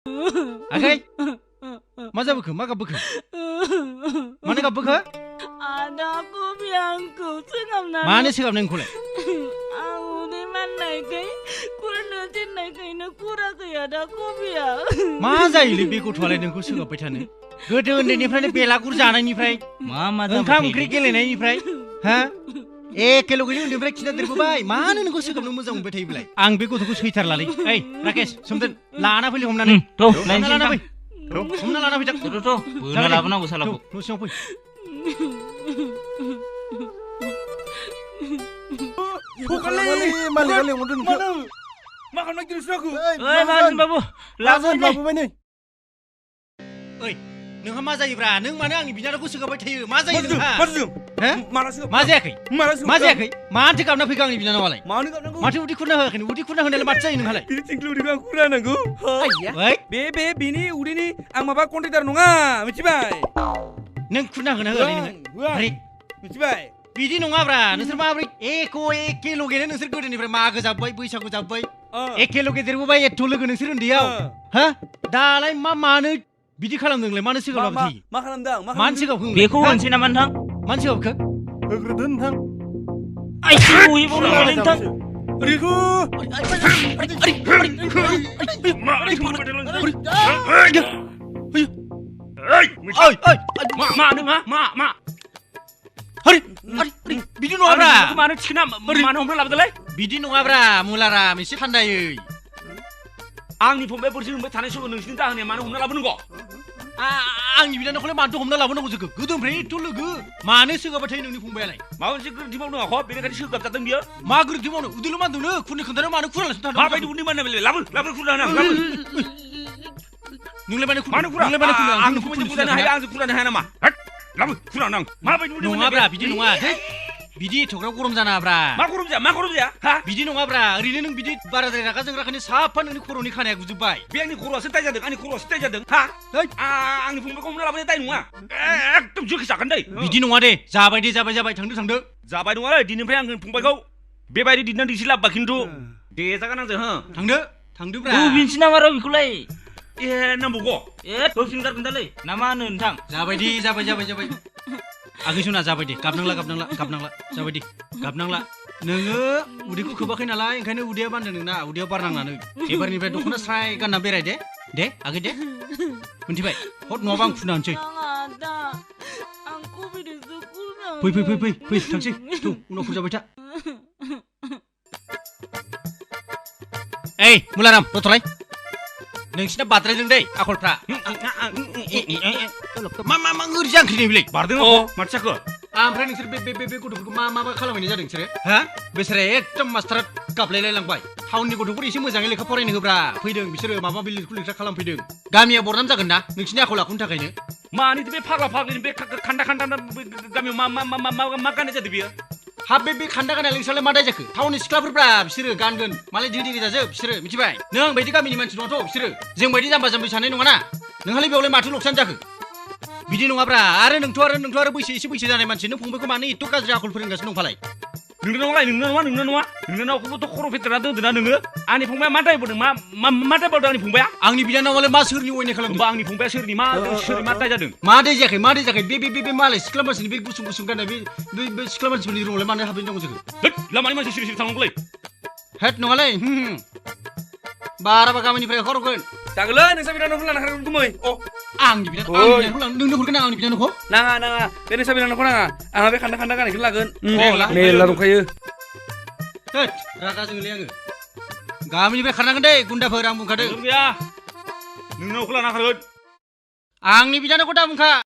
Agai, मा जाबोखो मा गाबबोखो मानो गाबबोखो Ada kopi angku sengamna. मानो सोगाबनाय नोंखौलाय Aku di mana kai? Kurang nanti naik kai nak kurang kai ada kopi ya. मा जायोलै बे गथ'आलाय नोंखौ सोगाबबाय थानो गोदो उन्दैनिफ्रायनो बेलागुर जानायनिफ्राय मा ओंखाम ओंख्रि गेलेनायनिफ्राय हा एखेल'गैनो उन्दैनिफ्राय खिना देरबोबाय मानो नोंखौ सोगाबनो मोजां मोनबाय थायो बेलाय आं बे गथ'खौ सैथारलालै ओइ राकेश सोमदोन लाना फैलै हमनानै लाना फै हमना लाना फैदों बोना लाबोनांगौ सालाखौ न' सिङाव फै मालिकआ लेंहरदों नोंखौ मा खालामनो गिदिरसो aku ओइ माहाजोन बाबु लाबोबाय नै ओइ नोंहा मा जायोब्रा नों मानो आंनि बिनानावखौ सोगाबबाय थायो मा जायो नोंहा मालासो मा जायाखै मालासो मा जायाखै माथो गाबना फैखो आंनि बिनानावालाय मानो गाबनांगौ माथो उदै खुरना होआखै उदै खुरना होनायालाय माथो जायो नोंहालाय बिनि थिंख्लि उदैखौ आं खुरना होनांगौ ओइ बे बिनि उदैनि आं माबा कन्ट्रेक्टर नङा मिथिबाय नों खुरना होना होआलै नोङो होआ आरे मिथिबाय बिदि नङाब्रा नोंसोर माबोरै एखे लगेनो नोंसोर गोदोनिफ्राय मागो जाब्बाय बैसागु जाब्बाय एखे लगे देरबोबाय एथ' लोगो नोंसोर उन्दैयाव हा दालाय मानो बिदि खालामदोंलाय मानो सोगाबलाबाय थायो मा खालामदों मानो सोगाबखो बेखौ होनसै नामा नोंथां मानो सोगाबखो होग्रोदो नोंथां आइथिं गहैबावलाय नोंथां ओरैखौ मा बिदि नङाब्रा मानो थिखोना मानो हमना लाबोदोंलाय बिदि नङाब्रा मुलाराम एसे थान्दायै आंनि फंबाया बोरसो होनबाय थानाय समाव नोंसिनि दाहोनाया मानो हमना लाबोनांगौ आंनि बिनानावखौलाय मानोथो हमना लाबोनांगौ जोखो गोदोनिफ्राय एथ' लोगो मानो सोगाबाय थायो नोंनि फंबायालाय माबा मोनसे गोरोन्थि मावदों आख' बेनिखायनो सोगाबजादों बियो मा गोरोन्थि मावनो उदैल' मानदोंनो खुरनि खोन्थानो मानो खुरालासिनो थादों माबायदि उन्दै मानना बेलाय लाबो खुरना होना लाबो नोंलाय मानो मानो खुरा नोंलाय मानो खुरनो आंनि फंबायजों खुरनो हाया आंजों खुरनो हाया नामा लाबो खुरना होनां माबायदि उन्दै नङाब्रा बिदि नङा बिदि एथ'ग्राब गरम जानाङाब्रा मा गरम जाया हा बिदि नङाब्रा ओरैनो नों बिदि बाराद्राय रागा जोंग्राखायनो साफा नोंनि खर'नि खानाया गुजोबबाय बे आंनि खर'आसो दाय जादों हा आंनि फंबायखौ हमना लाबोनाय दाय नङा एकदम जोखि जागोन दै बिदि नङा दे जाबाय थांदो जाबाय नङालै दिनैनिफ्राय आं फंबायखौ बेबायदि दिन्दां दिसि लाबोबा खिन्थु देजागोन आंजों हो थांदोब्रा बिनसि नामा र' बेखौलाय ए नांबावगौ होफिनगारगोनदालै ना मा होनो नोंथां जाबाय आगै सना जाबाय दे गाबनांला जाबाय दे गाबनांला नोङो उदैखौ खोबाखै नालाय ओंखायनो उदैया बान्दों नोंना उदैयाव बारनांनानै एबारनिफ्राय दख'ना स्राय गानना बेराय दे आगै दे मिन्थिबाय हद नङाबा आं फुना होनसै Ada. Aku beri sekurang. फै थांसै थौ उनाव फुजाबाय था ओइ मुलाराम रथ'लाय नोंसिना बाद्रायदों दै आखलफ्रा मा ओरै जांख्रिनाय बेलाय बारदों माथो जाखो ओमफ्राय नोंसोर बे गथ'फोरखौ मा खालामहैनाय जादों नोंसोरो हा बेसोरा एकदम मास्टारा गाबलायलायलांबाय टाउननि गथ'फोर एसे मोजाङै लेखा फरायनो होब्रा फैदों बिसोरो माबा लिरखु लिरखा खालामफैदों गामिया बरनाम जागोन ना नोंसिनि आखल आखुनि थाखायनो मानिथो बे फाग्लिनि बे खान्दा गामियाव मा गाननाय जादों बियो हाब बे खान्दा गाननाय नोंसोरलाय मा दाय जाखो टाउननि सिख्लाफोरब्रा बिसोरो गानगोन मालाय धिरि जाजोब बिसोरो मिथिबाय नों आं बायदि गामिनि मानसि नङाथ' बिसोरो जों बायदि जाम्बा जाम्बि साननाय नङाना नोंहालाय बेयावलाय माथो लकसान जाखो बिदि नङाब्रा आरो नोंथ' आरो एसे बैसो जानाय मानसि नों फंबायखौ मानो एथ' गाज्रि आखल फोरोंगासिनो दंफालाय नोंनावखौबोथ' खर' फेदेरना दोनदोंना नोङो आंनि फंबाया मा दायबोदों मा दायबोदों आंनि फंबाया आंनि बिनानावालाय मा सोरनि अयनाय खालामदों आंनि फंबाया सोरनि मा दाय जादों मा दाय जायाखै बे मालाय सिख्ला मानसिनि बे गुसुं गाननाय बे सिख्ला मानसिफोरनि रुमावलाय मानो हाबैनो दङ जोङो लामानि मानसि सिरि थांनांगौलै हेद नङालै बाराबा गामिनिफ्राय हरगोन जागोनलै नोंसा बिनानावखौ लाना खारगोन गुमै आंनि बिनानावखौ नोंनो हरगोन आंनि बिनानावखौ नाङा बे नोंसा बिनानावखौ नाङा आंहा बे खान्दा गाननायखौनो लागोन मेरला दंखायो हेद रागा जोंलै आङो गामिनिफ्राय खारनांगोन दे गुन्दाफोर आं बुंखादों गैया नोंनावखौ लाना खारगोन आंनि बिनानावखौ दा बुंखा